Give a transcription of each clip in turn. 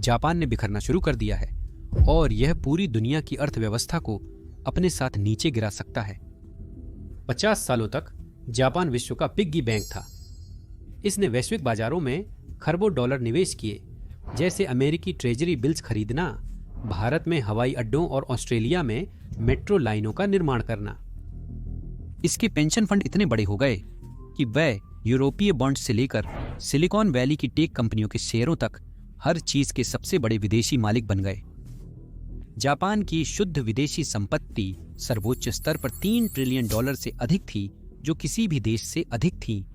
Japan ने बिखरना शुरू कर दिया है और यह पूरी दुनिया की अर्थव्यवस्था को अपने साथ नीचे गिरा सकता है। 50 सालों तक जापान विश्व का पिग्गी बैंक था। इसने वैश्विक बाजारों में खरबों डॉलर निवेश किए, जैसे अमेरिकी ट्रेजरी बिल्स खरीदना, भारत में हवाई अड्डों और ऑस्ट्रेलिया में मेट्रो लाइनों का निर्माण करना। इसके पेंशन फंड इतने बड़े हो गए कि वह यूरोपीय बॉन्ड से लेकर सिलिकॉन वैली की टेक कंपनियों के शेयरों तक हर चीज के सबसे बड़े विदेशी मालिक बन गए। जापान की शुद्ध विदेशी संपत्ति सर्वोच्च स्तर पर $3 ट्रिलियन से अधिक थी, जो किसी भी देश से अधिक थी।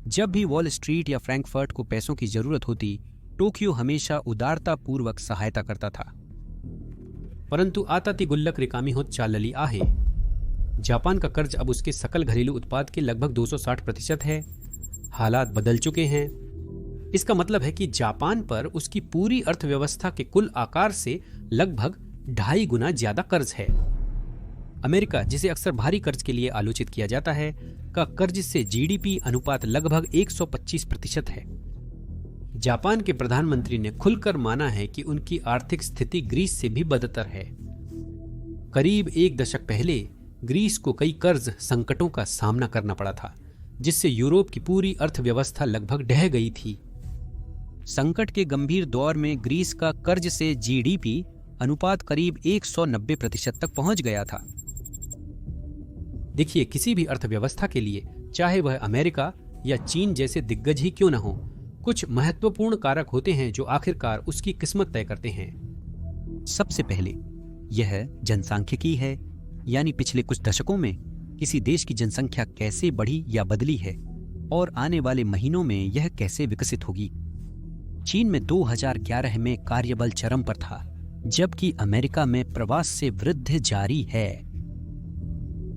जब भी वॉल स्ट्रीट या फ्रैंकफर्ट को पैसों की जरूरत होती, टोक्यो हमेशा उदारतापूर्वक सहायता करता था। परंतु आताती गुल्लक रिकामी होत चालली आहे। जापान का कर्ज अब उसके सकल घरेलू उत्पाद के लगभग 260% है। हालात बदल चुके हैं। इसका मतलब है कि जापान पर उसकी पूरी अर्थव्यवस्था के कुल आकार से लगभग 2.5 गुना ज्यादा कर्ज है। अमेरिका, जिसे अक्सर भारी कर्ज के लिए आलोचित किया जाता है, का कर्ज से जीडीपी अनुपात लगभग 125% है। जापान के प्रधानमंत्री ने खुलकर माना है कि उनकी आर्थिक स्थिति ग्रीस से भी बदतर है। करीब 1 दशक पहले ग्रीस को कई कर्ज संकटों का सामना करना पड़ा था, जिससे यूरोप की पूरी अर्थव्यवस्था लगभग ढह गई थी। संकट के गंभीर दौर में ग्रीस का कर्ज से जीडीपी अनुपात करीब 190% तक पहुंच गया था। देखिए, किसी भी अर्थव्यवस्था के लिए, चाहे वह अमेरिका या चीन जैसे दिग्गज ही क्यों न हो, कुछ महत्वपूर्ण कारक होते हैं जो आखिरकार उसकी किस्मत तय करते हैं। सबसे पहले यह जनसांख्यिकी है, यानी पिछले कुछ दशकों में किसी देश की जनसंख्या कैसे बढ़ी या बदली है और आने वाले महीनों में यह कैसे विकसित होगी। चीन में 2011 में कार्यबल चरम पर था, जबकि अमेरिका में प्रवास से वृद्धि जारी है।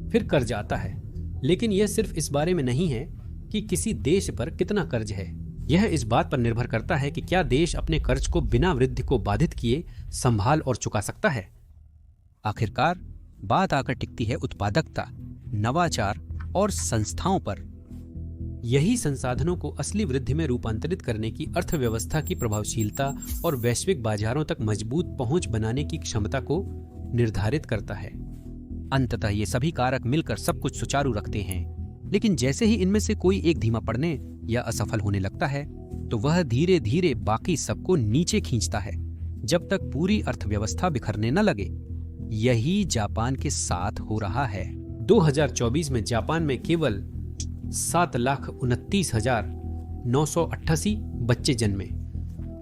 फिर कर्ज आता है, लेकिन यह सिर्फ इस बारे में नहीं है कि किसी देश पर कितना कर्ज है। यह इस बात पर निर्भर करता है कि क्या देश अपने कर्ज को बिना वृद्धि को बाधित किए संभाल और चुका सकता है। आखिरकार बात आकर टिकती है उत्पादकता, नवाचार और संस्थाओं पर। यही संसाधनों को असली वृद्धि में रूपांतरित करने की, अर्थव्यवस्था की प्रभावशीलता और वैश्विक बाजारों तक मजबूत पहुंच बनाने की क्षमता को निर्धारित करता है। अंततः ये सभी कारक मिलकर सब कुछ सुचारू रखते हैं, लेकिन जैसे ही इनमें से कोई एक धीमा पड़ने या असफल होने लगता है, तो वह धीरे धीरे बाकी सबको नीचे खींचता है, जब तक पूरी अर्थव्यवस्था बिखरने न लगे। यही जापान के साथ हो रहा है। 2024 में जापान में केवल 7,29,988 बच्चे जन्मे।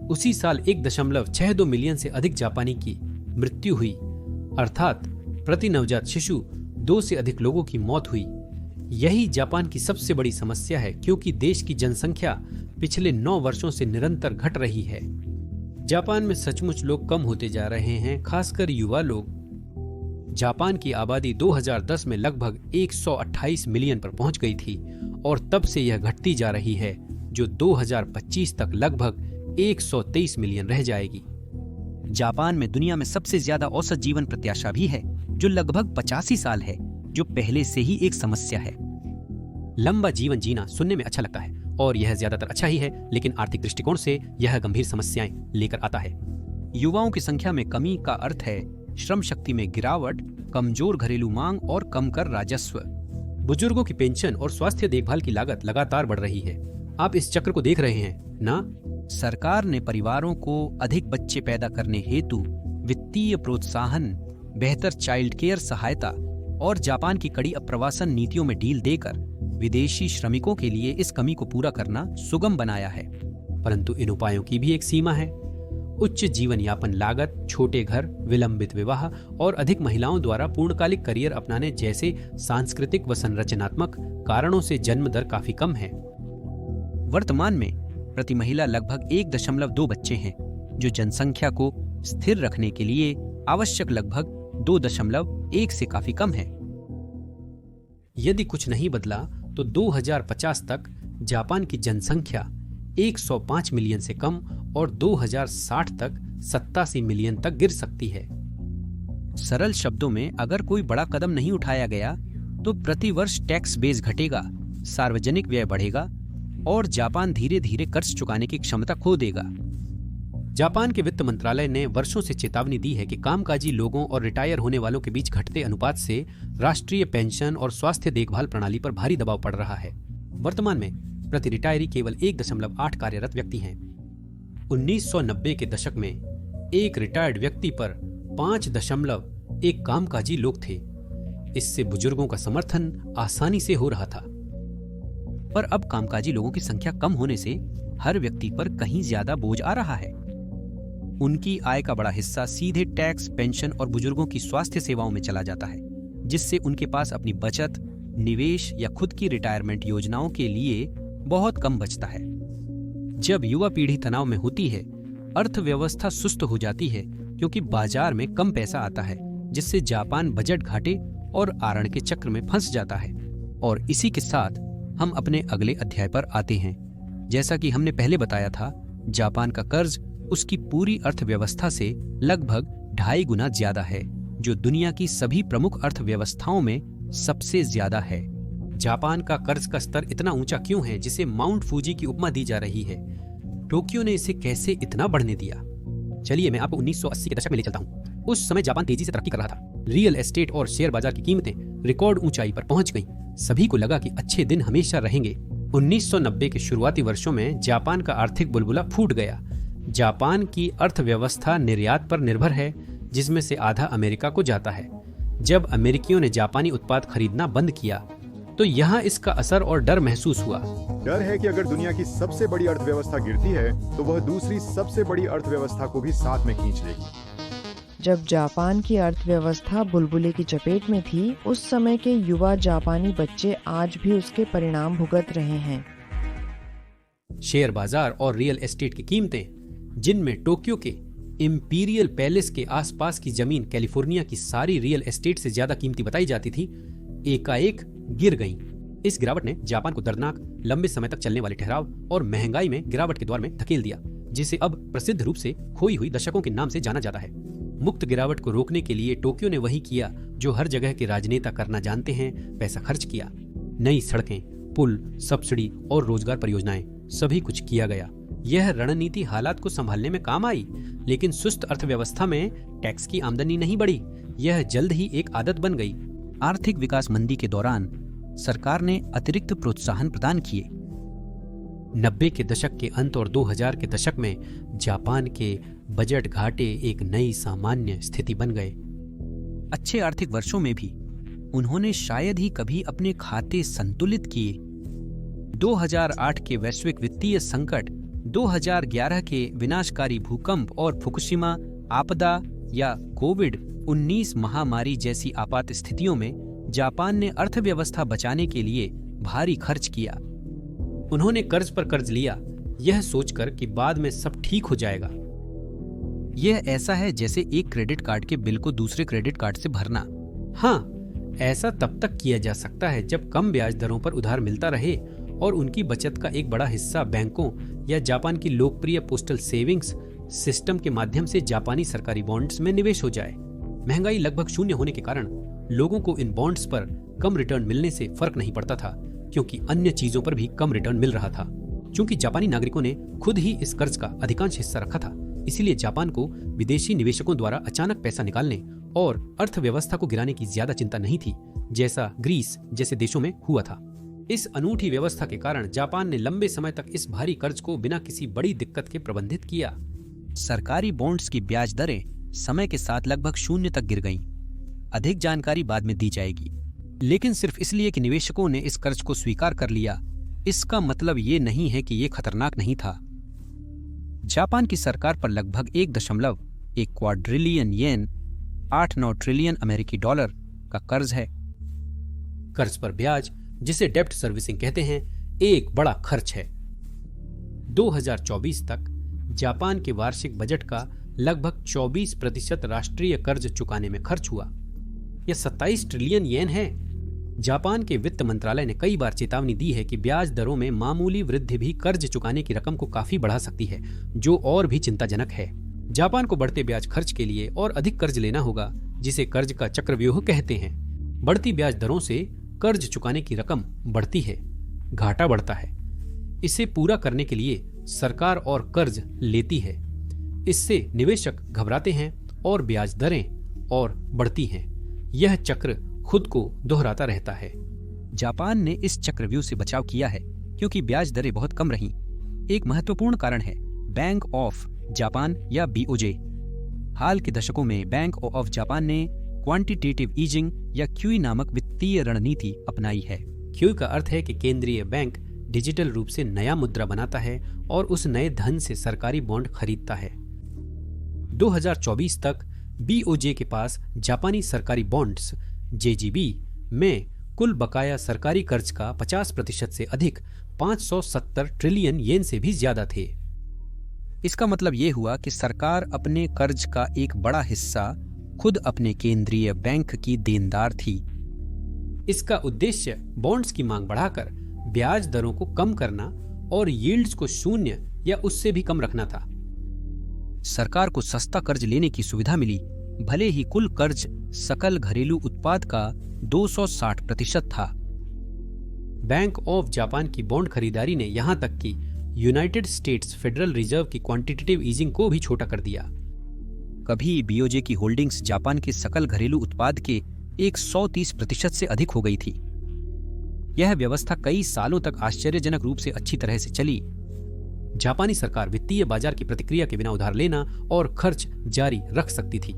उसी साल 1.62 मिलियन से अधिक जापानी की मृत्यु हुई, अर्थात प्रति नवजात शिशु 2 से अधिक लोगों की मौत हुई। यही जापान की सबसे बड़ी समस्या है, क्योंकि देश की जनसंख्या पिछले 9 वर्षों से निरंतर घट रही है। जापान में सचमुच लोग कम होते जा रहे हैं, खासकर युवा लोग। जापान की आबादी 2010 में लगभग 128 मिलियन पर पहुंच गई थी और तब से यह घटती जा रही है, जो 2025 तक लगभग 123 मिलियन रह जाएगी। जापान में दुनिया में सबसे ज्यादा औसत जीवन प्रत्याशा भी है, जो लगभग 85 साल है, जो पहले से ही एक समस्या है। लंबा जीवन जीना सुनने में अच्छा लगता है और यह ज्यादातर अच्छा ही है, लेकिन आर्थिक दृष्टिकोण से यह गंभीर समस्याएं लेकर आता है। युवाओं की संख्या में कमी का अर्थ है श्रम शक्ति में गिरावट, कमजोर घरेलू मांग और कम कर राजस्व। बुजुर्गों की पेंशन और स्वास्थ्य देखभाल की लागत लगातार बढ़ रही है। आप इस चक्र को देख रहे हैं ना? सरकार ने परिवारों को अधिक बच्चे पैदा करने हेतु वित्तीय प्रोत्साहन, बेहतर चाइल्ड केयर सहायता और जापान की कड़ी अप्रवासन नीतियों में ढील देकर विदेशी श्रमिकों के लिए इस कमी को पूरा करना सुगम बनाया है। परंतु इन उपायों की भी एक सीमा है। उच्च जीवन यापन लागत, छोटे घर, विलंबित विवाह और अधिक महिलाओं द्वारा पूर्णकालिक करियर अपनाने जैसे सांस्कृतिक व संरचनात्मक कारणों से जन्म दर काफी कम है। वर्तमान में प्रति महिला लगभग 1.2 बच्चे हैं, जो जनसंख्या को स्थिर रखने के लिए आवश्यक लगभग 2.1 से काफी कम है। यदि कुछ नहीं बदला तो 2050 तक जापान की जनसंख्या 105 मिलियन से कम और 2060 तक 87 मिलियन तक गिर सकती है। सरल शब्दों में, अगर कोई बड़ा कदम नहीं उठाया गया तो प्रति वर्ष टैक्स बेस घटेगा, सार्वजनिक व्यय बढ़ेगा और जापान धीरे धीरे कर्ज चुकाने की क्षमता खो देगा। जापान के वित्त मंत्रालय ने वर्षों से चेतावनी दी है कि कामकाजी लोगों और रिटायर होने वालों के बीच घटते अनुपात से राष्ट्रीय पेंशन और स्वास्थ्य देखभाल प्रणाली पर भारी दबाव पड़ रहा है। वर्तमान में प्रति रिटायरी केवल 1.8 कार्यरत व्यक्ति हैं। 1990 के दशक में एक रिटायर्ड व्यक्ति पर 5.1 कामकाजी लोग थे। इससे बुजुर्गों का समर्थन आसानी से हो रहा था। पर अब कामकाजी लोगों की संख्या कम होने से हर व्यक्ति पर कहीं ज्यादा बोझ आ रहा है। उनकी आय का बड़ा हिस्सा सीधे टैक्स, पेंशन और बुजुर्गों की स्वास्थ्य सेवाओं में चला जाता है, जिससे उनके पास अपनी बचत, निवेश या खुद की रिटायरमेंट योजनाओं के लिए बहुत कम बचता है। जब युवा पीढ़ी तनाव में होती है, अर्थव्यवस्था सुस्त हो जाती है क्योंकि बाजार में कम पैसा आता है, जिससे जापान बजट घाटे और आरण के चक्र में फंस जाता है। और इसी के साथ हम अपने अगले अध्याय पर आते हैं। जैसा कि हमने पहले बताया था, जापान का कर्ज उसकी पूरी अर्थव्यवस्था से लगभग 2.5 गुना ज्यादा है, जो दुनिया की सभी प्रमुख अर्थव्यवस्थाओं में सबसे ज्यादा है। जापान का कर्ज का स्तर इतना ऊंचा क्यों है, जिसे माउंट फूजी की उपमा दी जा रही है? टोक्यो ने इसे कैसे इतना बढ़ने दिया? चलिए मैं आपको 1980 के दशक में ले चलता हूँ। उस समय जापान तेजी से तरक्की कर रहा था। रियल एस्टेट और शेयर बाजार की कीमतें रिकॉर्ड ऊंचाई पर पहुंच गईं। सभी को लगा कि अच्छे दिन हमेशा रहेंगे। 1990 के शुरुआती वर्षों में जापान का आर्थिक बुलबुला फूट गया। जापान की अर्थव्यवस्था निर्यात पर निर्भर है, जिसमें से आधा अमेरिका को जाता है। जब अमेरिकियों ने जापानी उत्पाद खरीदना बंद किया तो यहाँ इसका असर और डर महसूस हुआ। डर है कि अगर दुनिया की सबसे बड़ी अर्थव्यवस्था गिरती है तो वह दूसरी सबसे बड़ी अर्थव्यवस्था को भी साथ में खींच लेगी। जब जापान की अर्थव्यवस्था बुलबुले की चपेट में थी, उस समय के युवा जापानी बच्चे आज भी उसके परिणाम भुगत रहे हैं। शेयर बाजार और रियल एस्टेट की कीमतें, जिनमें टोक्यो के इंपीरियल पैलेस के आसपास की जमीन कैलिफोर्निया की सारी रियल एस्टेट से ज्यादा कीमती बताई जाती थी, एकाएक गिर गईं। इस गिरावट ने जापान को दर्दनाक, लंबे समय तक चलने वाले ठहराव और महंगाई में गिरावट के द्वार में धकेल दिया, जिसे अब प्रसिद्ध रूप से खोई हुई दशकों के नाम से जाना जाता है। मुक्त गिरावट को रोकने के लिए टोक्यो ने वही किया जो हर जगह के राजनेता करना जानते हैं, पैसा खर्च किया। नई सड़कें, पुल, सब्सिडी और रोजगार परियोजनाएं, सभी कुछ किया गया। यह रणनीति हालात को संभालने में काम आई, लेकिन सुस्त अर्थव्यवस्था में टैक्स की आमदनी नहीं बढ़ी। यह जल्द ही एक आदत बन गई। आर्थिक विकास मंदी के दौरान सरकार ने अतिरिक्त प्रोत्साहन प्रदान किए। 90 के दशक के अंत और 2000 के दशक में जापान के बजट घाटे एक नई सामान्य स्थिति बन गए। अच्छे आर्थिक वर्षों में भी उन्होंने शायद ही कभी अपने खाते संतुलित किए। 2008 के वैश्विक वित्तीय संकट, 2011 के विनाशकारी भूकंप और फुकुशिमा आपदा या कोविड-19 महामारी जैसी आपात स्थितियों में जापान ने अर्थव्यवस्था बचाने के लिए भारी खर्च किया। उन्होंने कर्ज पर कर्ज लिया, यह सोचकर कि बाद में सब ठीक हो जाएगा। यह ऐसा है जैसे एक क्रेडिट कार्ड के बिल को दूसरे क्रेडिट कार्ड से भरना। हाँ, ऐसा तब तक किया जा सकता है जब कम ब्याज दरों पर उधार मिलता रहे और उनकी बचत का एक बड़ा हिस्सा बैंकों या जापान की लोकप्रिय पोस्टल सेविंग्स सिस्टम के माध्यम से जापानी सरकारी बॉन्ड्स में निवेश हो जाए। महंगाई लगभग शून्य होने के कारण लोगों को इन बॉन्ड्स पर कम रिटर्न मिलने से फर्क नहीं पड़ता था, क्योंकि अन्य चीजों पर भी कम रिटर्न मिल रहा था। क्योंकि जापानी नागरिकों ने खुद ही इस कर्ज का अधिकांश हिस्सा रखा था, इसीलिए जापान को विदेशी निवेशकों द्वारा अचानक पैसा निकालने और अर्थव्यवस्था को गिराने की ज्यादा चिंता नहीं थी, जैसा ग्रीस जैसे देशों में हुआ था। इस अनूठी व्यवस्था के कारण जापान ने लंबे समय तक इस भारी कर्ज को बिना किसी बड़ी दिक्कत के प्रबंधित किया। सरकारी बॉन्ड्स की ब्याज दरें समय के साथ लगभग शून्य तक गिर गईं। अधिक जानकारी बाद में दी जाएगी, लेकिन सिर्फ इसलिए कि निवेशकों ने इस कर्ज को स्वीकार कर लिया, इसका मतलब ये नहीं है कि ये खतरनाक नहीं था। जापान की सरकार पर लगभग 1.1 क्वाड्रिलियन येन, 8-9 ट्रिलियन अमेरिकी डॉलर का कर्ज है। कर्ज पर ब्याज, जिसे डेब्ट सर्विसिंग कहते हैं, एक बड़ा खर्च है। 2024 तक जापान के वार्षिक बजट का लगभग 24% राष्ट्रीय कर्ज चुकाने में खर्च हुआ। यह 27 ट्रिलियन येन है। जापान के वित्त मंत्रालय ने कई बार चेतावनी दी है कि ब्याज दरों में मामूली वृद्धि भी कर्ज चुकाने की रकम को काफी बढ़ा सकती है, जो और भी चिंताजनक है। जापान को बढ़ते ब्याज खर्च के लिए और अधिक कर्ज लेना होगा, जिसे कर्ज का चक्रव्यूह कहते हैं। बढ़ती ब्याज दरों से कर्ज चुकाने की रकम बढ़ती है, घाटा बढ़ता है। इसे पूरा करने के लिए सरकार और कर्ज लेती है। इससे निवेशक घबराते हैं और ब्याज दरें और बढ़ती हैं। यह चक्र खुद को दोहराता रहता है। जापान ने इस चक्रव्यूह से बचाव किया है क्योंकि ब्याज दरें बहुत कम रहीं। एक महत्वपूर्ण कारण है बैंक ऑफ जापान या बीओजे। हाल के दशकों में बैंक ऑफ जापान ने क्वांटिटेटिव ईजिंग या क्यूई नामक वित्तीय रणनीति अपनाई है। क्यूई का अर्थ है कि केंद्रीय बैंक डिजिटल रूप से नया मुद्रा बनाता है और उस नए धन से सरकारी बॉन्ड खरीदता है। 2024 तक बीओजे के पास जापानी सरकारी बॉन्ड्स जेजीबी में कुल बकाया सरकारी कर्ज का 50% से अधिक 570 ट्रिलियन येन से भी ज्यादा थे। इसका मतलब ये हुआ कि सरकार अपने कर्ज का एक बड़ा हिस्सा खुद अपने केंद्रीय बैंक की देनदार थी। इसका उद्देश्य बॉन्ड्स की मांग बढ़ाकर ब्याज दरों को कम करना और यील्ड्स को शून्य या उससे भी कम रखना था। सरकार को सस्ता कर्ज लेने की सुविधा मिली, भले ही कुल कर्ज सकल घरेलू उत्पाद का 260% था। बैंक ऑफ जापान की बॉन्ड खरीदारी ने यहां तक कि यूनाइटेड स्टेट्स फेडरल रिजर्व की क्वांटिटेटिव ईजिंग को भी छोटा कर दिया। कभी बीओजे की होल्डिंग्स जापान के सकल घरेलू उत्पाद के 130% से अधिक हो गई थी। यह व्यवस्था कई सालों तक आश्चर्यजनक रूप से अच्छी तरह से चली। जापानी सरकार वित्तीय बाजार की प्रतिक्रिया के बिना उधार लेना और खर्च जारी रख सकती थी।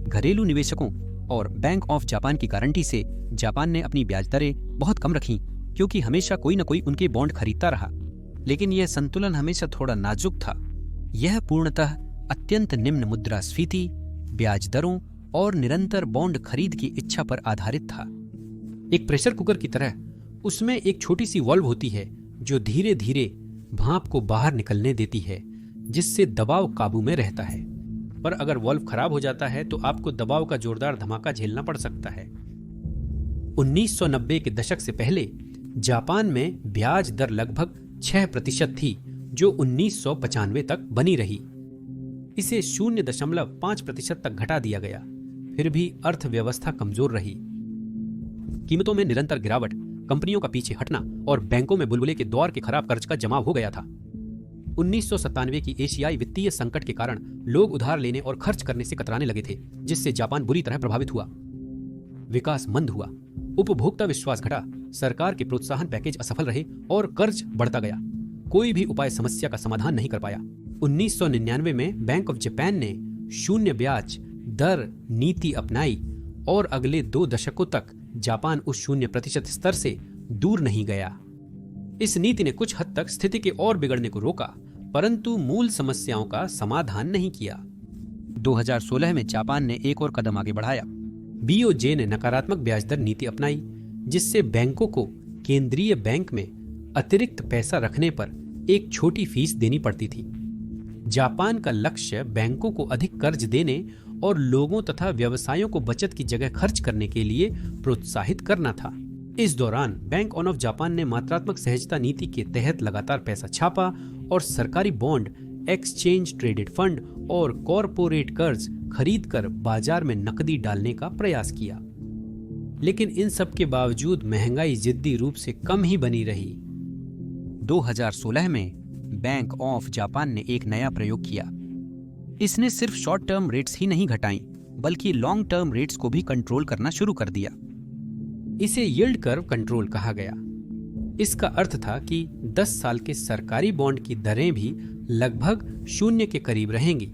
घरेलू निवेशकों और बैंक ऑफ जापान की गारंटी से जापान ने अपनी ब्याज दरें बहुत कम रखीं, क्योंकि हमेशा कोई न कोई उनके बॉन्ड खरीदता रहा। लेकिन यह संतुलन हमेशा थोड़ा नाजुक था। यह पूर्णतः अत्यंत निम्न मुद्रास्फीति, ब्याज दरों और निरंतर बॉन्ड खरीद की इच्छा पर आधारित था। एक प्रेशर कुकर की तरह उसमें एक छोटी सी वाल्व होती है जो धीरे धीरे भाप को बाहर निकलने देती है, जिससे दबाव काबू में रहता है। पर अगर वाल्व खराब हो जाता है तो आपको दबाव का जोरदार धमाका झेलना पड़ सकता है। 1990 के दशक से पहले जापान में ब्याज दर लगभग 6% थी, जो 1995 तक बनी रही। इसे 0.5% तक घटा दिया गया। फिर भी अर्थव्यवस्था कमजोर रही। कीमतों में निरंतर गिरावट, कंपनियों का पीछे हटना और बैंकों में बुलबुले के दौर के खराब कर्ज का जमाव हो गया था। 1997 की एशियाई वित्तीय संकट के कारण लोग उधार लेने और खर्च करने से कतराने लगे थे, जिससे जापान बुरी तरह प्रभावित हुआ। विकास मंद हुआ, उपभोक्ता विश्वास घटा, सरकार के प्रोत्साहन पैकेज असफल रहे और कर्ज बढ़ता गया। कोई भी उपाय समस्या का समाधान नहीं कर पाया। 1999 में बैंक ऑफ जापान ने शून्य ब्याज दर नीति अपनाई और अगले 2 दशकों तक जापान उस 0% स्तर से दूर नहीं गया। इस नीति ने कुछ हद तक स्थिति के और बिगड़ने को रोका, परंतु मूल समस्याओं का समाधान नहीं किया। 2016 में जापान ने एक और कदम आगे बढ़ाया। बीओजे ने नकारात्मक ब्याज दर नीति अपनाई, जिससे बैंकों को केंद्रीय बैंक में अतिरिक्त पैसा रखने पर एक छोटी फीस देनी पड़ती थी। जापान का लक्ष्य बैंकों को अधिक कर्ज देने और लोगों तथा व्यवसायों को बचत की जगह खर्च करने के लिए प्रोत्साहित करना था। इस दौरान बैंक ऑफ जापान ने मात्रात्मक सहजता नीति के तहत लगातार पैसा छापा और सरकारी बॉन्ड, एक्सचेंज ट्रेडेड फंड और कॉरपोरेट कर्ज खरीदकर बाजार में नकदी डालने का प्रयास किया। लेकिन इन सब के बावजूद महंगाई जिद्दी रूप से कम ही बनी रही। 2016 में बैंक ऑफ जापान ने एक नया प्रयोग किया। इसने सिर्फ शॉर्ट टर्म रेट्स ही नहीं घटाई, बल्कि लॉन्ग टर्म रेट्स को भी कंट्रोल करना शुरू कर दिया। इसे यील्ड कर्व कंट्रोल कहा गया। इसका अर्थ था कि 10 साल के सरकारी बॉन्ड की दरें भी लगभग 0 के करीब रहेंगी,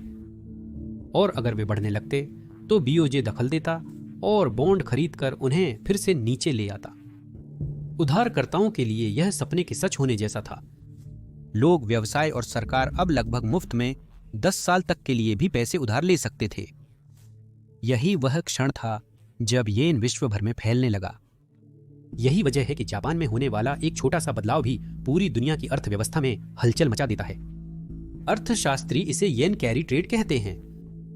और अगर वे बढ़ने लगते तो बीओजे दखल देता और बॉन्ड खरीदकर उन्हें फिर से नीचे ले आता। उधारकर्ताओं के लिए यह सपने के सच होने जैसा था। लोग, व्यवसाय और सरकार अब लगभग मुफ्त में 10 साल तक के लिए भी पैसे उधार ले सकते थे। यही वह क्षण था जब येन विश्व भर में फैलने लगा। यही वजह है कि जापान में होने वाला एक छोटा सा बदलाव भी पूरी दुनिया की अर्थव्यवस्था में हलचल मचा देता है। अर्थशास्त्री इसे येन कैरी ट्रेड कहते हैं।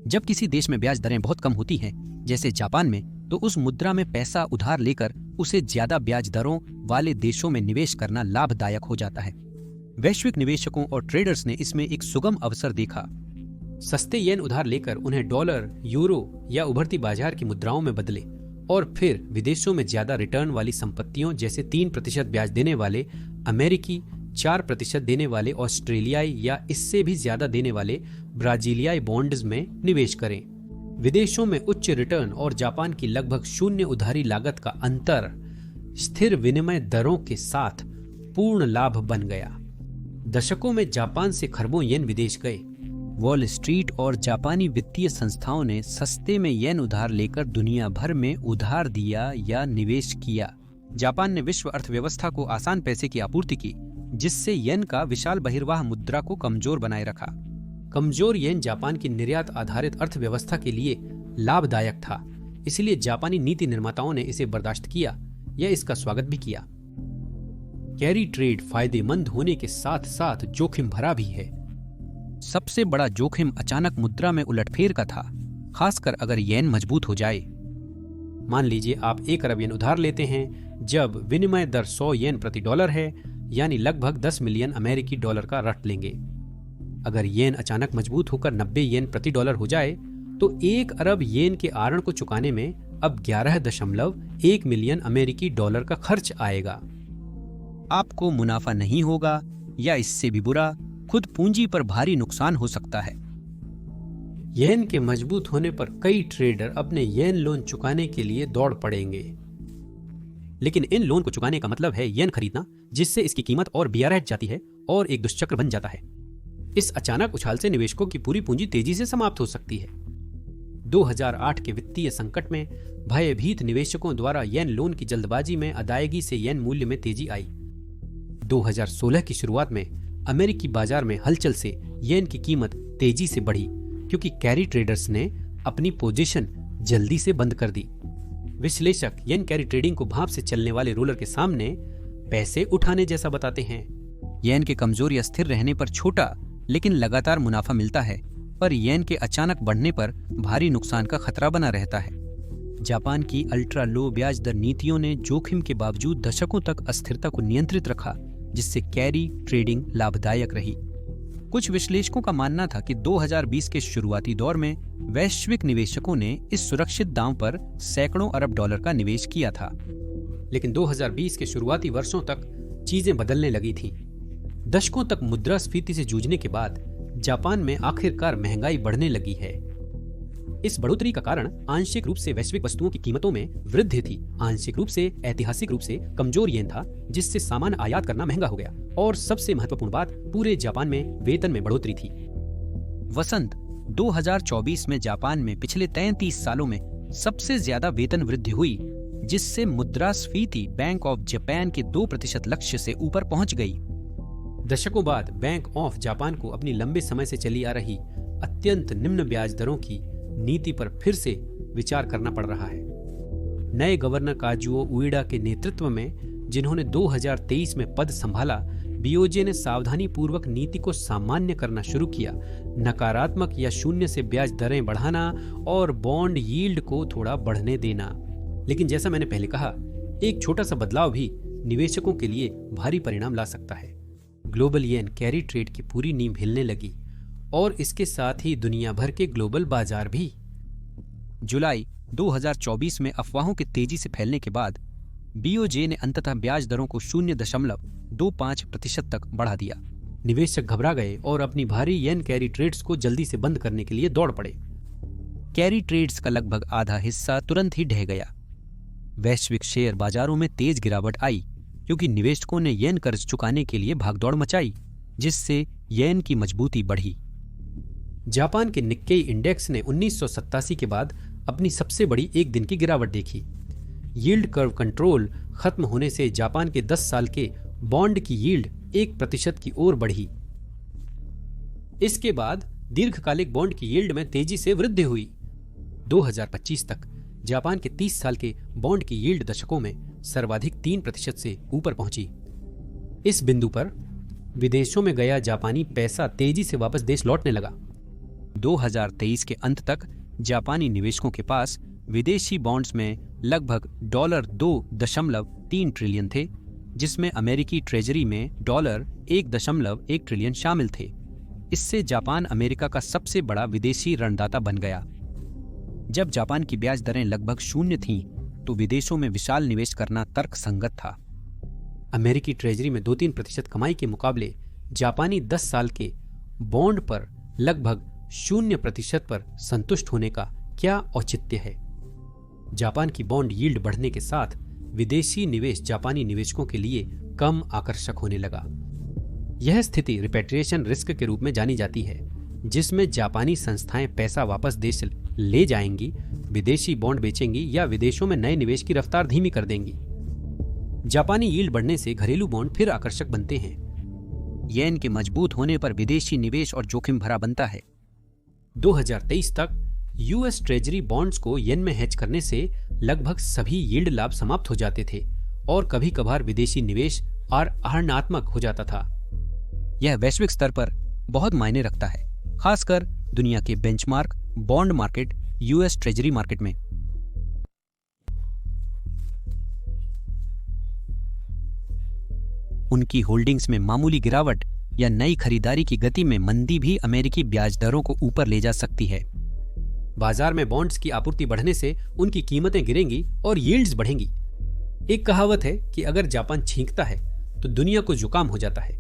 जब किसी देश में ब्याज दरें बहुत कम होती हैं, जैसे जापान में, तो उस मुद्रा में पैसा उधार लेकर उसे ज्यादा ब्याज दरों वाले देशों में निवेश करना लाभदायक हो जाता है। वैश्विक निवेशकों और ट्रेडर्स ने इसमें एक सुगम अवसर देखा। सस्ते येन उधार लेकर उन्हें डॉलर, यूरो या उभरती बाजार की मुद्राओं में बदले और फिर विदेशों में ज्यादा रिटर्न वाली संपत्तियों जैसे 3% ब्याज देने वाले अमेरिकी, 4% देने वाले ऑस्ट्रेलियाई या इससे भी ज्यादा देने वाले ब्राजीलियाई बॉन्ड्स में निवेश करें। विदेशों में उच्च रिटर्न और जापान की लगभग शून्य उधारी लागत का अंतर स्थिर विनिमय दरों के साथ पूर्ण लाभ बन गया। दशकों में जापान से खरबों येन विदेश गए। वॉल स्ट्रीट और जापानी वित्तीय संस्थाओं ने सस्ते में येन उधार लेकर दुनिया भर में उधार दिया या निवेश किया। जापान ने विश्व अर्थव्यवस्था को आसान पैसे की आपूर्ति की, जिससे येन का विशाल बहिर्वाह मुद्रा को कमजोर बनाए रखा। कमजोर येन जापान की निर्यात आधारित अर्थव्यवस्था के लिए लाभदायक था, इसलिए जापानी नीति निर्माताओं ने इसे बर्दाश्त किया या इसका स्वागत भी किया। कैरी ट्रेड फायदेमंद होने के साथ साथ जोखिम भरा भी है। सबसे बड़ा जोखिम अचानक मुद्रा में उलटफेर का था, खासकर अगर येन मजबूत हो जाए। मान लीजिए आप 1 अरब येन उधार लेते हैं जब विनिमय दर 100 येन प्रति डॉलर है, यानी लगभग 10 मिलियन अमेरिकी डॉलर का रट लेंगे। अगर येन अचानक मजबूत होकर 90 येन प्रति डॉलर हो जाए तो 1 अरब येन के आरण को चुकाने में अब 11.1 मिलियन अमेरिकी डॉलर का खर्च आएगा। आपको मुनाफा नहीं होगा या इससे भी बुरा, खुद पूंजी पर भारी नुकसान हो सकता है। येन के मजबूत होने पर कई ट्रेडर अपने येन लोन चुकाने के लिए दौड़ पड़ेंगे। लेकिन इन लोन को चुकाने का मतलब है येन खरीदना, जिससे इसकी कीमत और बियारह जाती है और एक दुष्चक्र बन जाता है। इस अचानक उछाल से निवेशकों की पूरी पूंजी तेजी से समाप्त हो सकती है। 2008 के वित्तीय संकट में भयभीत निवेशकों द्वारा येन लोन की जल्दबाजी में अदायगी से येन मूल्य में तेजी आई। 2016 की शुरुआत में अमेरिकी बाजार में हलचल से येन की कीमत तेजी से बढ़ी, क्योंकि कैरी ट्रेडर्स ने अपनी पोजीशन जल्दी से बंद कर दी। विश्लेषक येन कैरी ट्रेडिंग को भाप से चलने वाले रोलर के सामने पैसे उठाने जैसा बताते हैं। येन के कमजोर या स्थिर रहने पर छोटा लेकिन लगातार मुनाफा मिलता है, पर येन के अचानक बढ़ने पर भारी नुकसान का खतरा बना रहता है। जापान की अल्ट्रा लो ब्याज दर नीतियों ने जोखिम के बावजूद दशकों तक अस्थिरता को नियंत्रित रखा, जिससे कैरी ट्रेडिंग लाभदायक रही। कुछ विश्लेषकों का मानना था कि 2020 के शुरुआती दौर में वैश्विक निवेशकों ने इस सुरक्षित दांव पर सैकड़ों अरब डॉलर का निवेश किया था। लेकिन 2020 के शुरुआती वर्षों तक चीजें बदलने लगी थीं। दशकों तक मुद्रास्फीति से जूझने के बाद जापान में आखिरकार महंगाई बढ़ने लगी है। इस बढ़ोतरी का कारण आंशिक रूप से वैश्विक वस्तुओं की कीमतों में वृद्धि थी, आंशिक रूप से ऐतिहासिक रूप से कमजोर येन था, जिससे सामान आयात करना महंगा हो गया, और सबसे महत्वपूर्ण बात, पूरे जापान में वेतन में बढ़ोतरी थी। वसंत 2024 में जापान में पिछले 33 सालों में सबसे ज्यादा वेतन वृद्धि हुई, जिससे मुद्रास्फीति बैंक ऑफ जापान के 2% लक्ष्य से ऊपर पहुंच गई। दशकों बाद बैंक ऑफ जापान को अपनी लंबे समय से चली आ रही अत्यंत निम्न ब्याज दरों की नीति पर फिर से विचार करना पड़ रहा है। नए गवर्नर काजुओ उएडा के नेतृत्व में, जिन्होंने 2023 में पद संभाला, बीओजे ने सावधानी पूर्वक नीति को सामान्य करना शुरू किया, नकारात्मक या शून्य से ब्याज दरें बढ़ाना और बॉन्ड यील्ड को थोड़ा बढ़ने देना। लेकिन जैसा मैंने पहले कहा, एक छोटा सा बदलाव भी निवेशकों के लिए भारी परिणाम ला सकता है। ग्लोबल येन कैरी ट्रेड की पूरी नींव हिलने लगी, और इसके साथ ही दुनिया भर के ग्लोबल बाजार भी। जुलाई 2024 में अफवाहों के तेजी से फैलने के बाद बीओजे ने अंततः ब्याज दरों को 0.25% तक बढ़ा दिया। निवेशक घबरा गए और अपनी भारी येन कैरी ट्रेड्स को जल्दी से बंद करने के लिए दौड़ पड़े। कैरी ट्रेड्स का लगभग आधा हिस्सा तुरंत ही ढह गया। वैश्विक शेयर बाजारों में तेज गिरावट आई, क्योंकि निवेशकों ने येन कर्ज चुकाने के लिए भागदौड़ मचाई, जिससे येन की मजबूती बढ़ी। जापान के निक्केई इंडेक्स ने 1987 के बाद अपनी सबसे बड़ी एक दिन की गिरावट देखी। यील्ड कर्व कंट्रोल खत्म होने से जापान के 10 साल के बॉन्ड की यील्ड 1% की ओर बढ़ी। इसके बाद दीर्घकालिक बॉन्ड की यील्ड में तेजी से वृद्धि हुई। 2025 तक जापान के 30 साल के बॉन्ड की यील्ड दशकों में सर्वाधिक 3% से ऊपर पहुंची। इस बिंदु पर विदेशों में गया जापानी पैसा तेजी से वापस देश लौटने लगा। 2023 के अंत तक जापानी निवेशकों के पास विदेशी बॉन्ड्स में लगभग $2.3 ट्रिलियन थे, जिसमें अमेरिकी ट्रेजरी में $1.1 ट्रिलियन शामिल थे। इससे जापान अमेरिका का सबसे बड़ा विदेशी ऋणदाता बन गया। जब जापान की ब्याज दरें लगभग 0 थीं, तो विदेशों में विशाल निवेश करना तर्कसंगत था। अमेरिकी ट्रेजरी में 2-3% कमाई के मुकाबले जापानी 10 साल के बॉन्ड पर लगभग 0% पर संतुष्ट होने का क्या औचित्य है? जापान की बॉन्ड यील्ड बढ़ने के साथ विदेशी निवेश जापानी निवेशकों के लिए कम आकर्षक होने लगा। यह स्थिति रिपेट्रिएशन रिस्क के रूप में जानी जाती है, जिसमें जापानी संस्थाएं पैसा वापस देश ले जाएंगी, विदेशी बॉन्ड बेचेंगी या विदेशों में नए निवेश की रफ्तार धीमी कर देंगी। जापानी यील्ड बढ़ने से घरेलू बॉन्ड फिर आकर्षक बनते हैं। येन के मजबूत होने पर विदेशी निवेश और जोखिम भरा बनता है। 2023 तक यूएस ट्रेजरी बॉन्ड्स को येन में हेज करने से लगभग सभी यील्ड लाभ समाप्त हो जाते थे और कभी कभार विदेशी निवेश और आहरणात्मक हो जाता था। यह वैश्विक स्तर पर बहुत मायने रखता है, खासकर दुनिया के benchmark bond market US treasury market में। उनकी होल्डिंग्स में मामूली गिरावट या नई खरीदारी की गति में मंदी भी अमेरिकी ब्याज दरों को ऊपर ले जा सकती है। बाजार में बॉन्ड्स की आपूर्ति बढ़ने से उनकी कीमतें गिरेंगी और यील्ड्स बढ़ेंगी। एक कहावत है कि अगर जापान छींकता है तो दुनिया को जुकाम हो जाता है।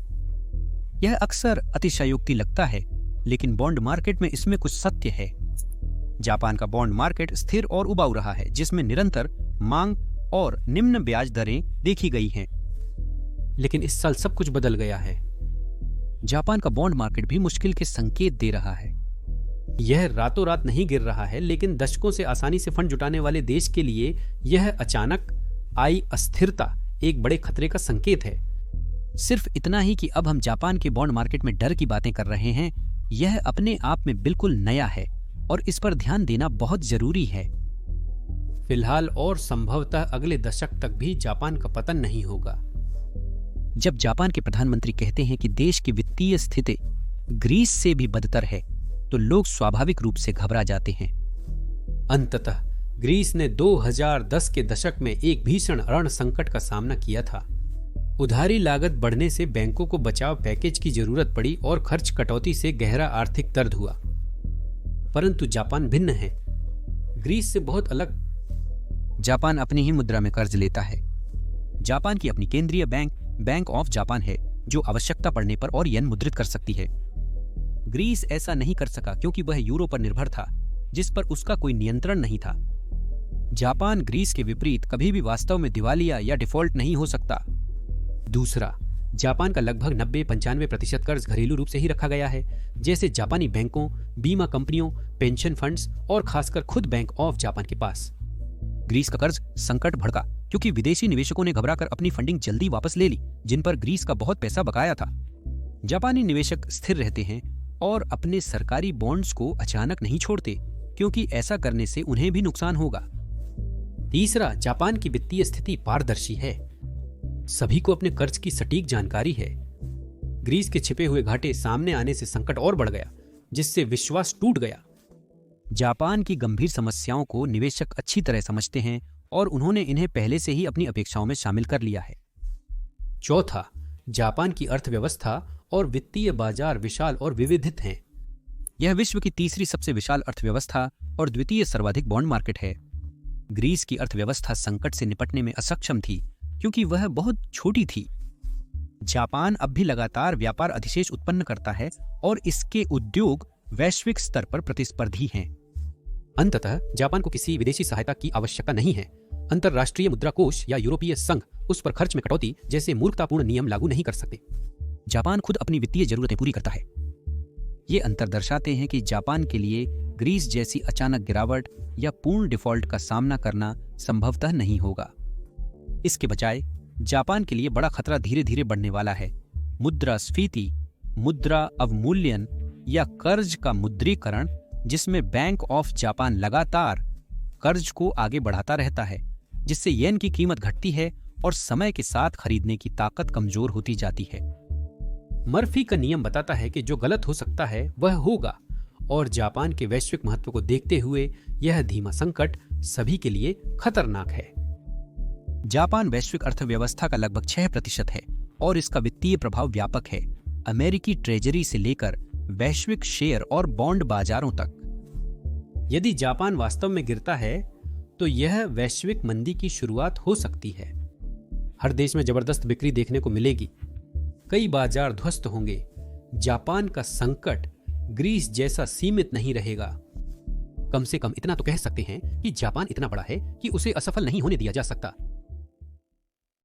यह अक्सर अतिशयोक्ति लगता है, लेकिन बॉन्ड मार्केट में इसमें कुछ सत्य है। जापान का बॉन्ड मार्केट स्थिर और उबाऊ रहा है, जिसमें निरंतर मांग और निम्न ब्याज दरें देखी गई हैं। लेकिन इस साल सब कुछ बदल गया है। जापान का बॉन्ड मार्केट भी मुश्किल के संकेत दे रहा है। यह रातों रात नहीं गिर रहा है, लेकिन दशकों से आसानी से फंड जुटाने वाले देश के लिए यह अचानक आई अस्थिरता एक बड़े खतरे का संकेत है। सिर्फ इतना ही कि अब हम जापान के बॉन्ड मार्केट में डर की बातें कर रहे हैं, यह अपने आप में बिल्कुल नया है और इस पर ध्यान देना बहुत जरूरी है। फिलहाल और संभवतः अगले दशक तक भी जापान का पतन नहीं होगा। जब जापान के प्रधानमंत्री कहते हैं कि देश की वित्तीय स्थिति ग्रीस से भी बदतर है, तो लोग स्वाभाविक रूप से घबरा जाते हैं। अंततः ग्रीस ने 2010 के दशक में एक भीषण ऋण संकट का सामना किया था। उधारी लागत बढ़ने से बैंकों को बचाव पैकेज की जरूरत पड़ी और खर्च कटौती से गहरा आर्थिक दर्द हुआ। परंतु जापान भिन्न है, ग्रीस से बहुत अलग। जापान अपनी ही मुद्रा में कर्ज लेता है। जापान की अपनी केंद्रीय बैंक ऑफ जापान है, जो आवश्यकता पड़ने पर और येन मुद्रित कर सकती है। ग्रीस ऐसा नहीं कर सका क्योंकि वह यूरो पर निर्भर था, जिस पर उसका कोई नियंत्रण नहीं था। जापान ग्रीस के विपरीत कभी भी वास्तव में दिवालिया या डिफॉल्ट नहीं हो सकता। दूसरा, जापान का लगभग 90-95% कर्ज घरेलू रूप से ही रखा गया है, जैसे जापानी बैंकों, बीमा कंपनियों, पेंशन फंड्स और खासकर खुद बैंक ऑफ जापान के पास। ग्रीस का कर्ज संकट भड़का क्योंकि विदेशी निवेशकों ने घबराकर अपनी फंडिंग जल्दी वापस ले ली, जिन पर ग्रीस का बहुत पैसा बकाया था। जापानी निवेशक स्थिर रहते हैं और अपने सरकारी बॉन्ड्स को अचानक नहीं छोड़ते, क्योंकि ऐसा करने से उन्हें भी नुकसान होगा। तीसरा, जापान की वित्तीय स्थिति पारदर्शी है। सभी को अपने कर्ज की सटीक जानकारी है। ग्रीस के छिपे हुए घाटे सामने आने से संकट और बढ़ गया, जिससे विश्वास टूट गया। जापान की गंभीर समस्याओं को निवेशक अच्छी तरह समझते हैं और उन्होंने इन्हें पहले से ही अपनी अपेक्षाओं में शामिल कर लिया है। चौथा, जापान की अर्थव्यवस्था और वित्तीय बाजार विशाल और विविधित हैं। यह विश्व की तीसरी सबसे विशाल अर्थव्यवस्था और द्वितीय सर्वाधिक बॉन्ड मार्केट है। ग्रीस की अर्थव्यवस्था संकट से निपटने में असक्षम थी क्योंकि वह बहुत छोटी थी। जापान अब भी लगातार व्यापार अधिशेष उत्पन्न करता है और इसके उद्योग वैश्विक स्तर पर प्रतिस्पर्धी हैं। अंततः जापान को किसी विदेशी सहायता की आवश्यकता नहीं है। अंतरराष्ट्रीय मुद्रा कोष या यूरोपीय संघ उस पर खर्च में कटौती जैसे मूर्खतापूर्ण नियम लागू नहीं कर सकते। जापान खुद अपनी वित्तीय जरूरतें पूरी करता है। ये अंतर दर्शाते हैं कि जापान के लिए ग्रीस जैसी अचानक गिरावट या पूर्ण डिफॉल्ट का सामना करना संभवतः नहीं होगा। इसके बजाय जापान के लिए बड़ा खतरा धीरे धीरे बढ़ने वाला है। मुद्रास्फीति, मुद्रा अवमूल्यन या कर्ज का मुद्रीकरण, जिसमें बैंक ऑफ जापान लगातार कर्ज को आगे बढ़ाता रहता है, जिससे येन की कीमत घटती है और समय के साथ खरीदने की ताकत कमजोर होती जाती है। मर्फी का नियम बताता है कि जो गलत हो सकता है वह होगा, और जापान के वैश्विक महत्व को देखते हुए यह धीमा संकट सभी के लिए खतरनाक है। जापान वैश्विक अर्थव्यवस्था का लगभग 6% है और इसका वित्तीय प्रभाव व्यापक है, अमेरिकी ट्रेजरी से लेकर वैश्विक शेयर और बॉन्ड बाजारों तक। यदि जापान वास्तव में गिरता है तो यह वैश्विक मंदी की शुरुआत हो सकती है। हर देश में जबरदस्त बिक्री देखने को मिलेगी, कई बाजार ध्वस्त होंगे। जापान का संकट ग्रीस जैसा सीमित नहीं रहेगा। कम से कम इतना तो कह सकते हैं कि जापान इतना बड़ा है कि उसे असफल नहीं होने दिया जा सकता।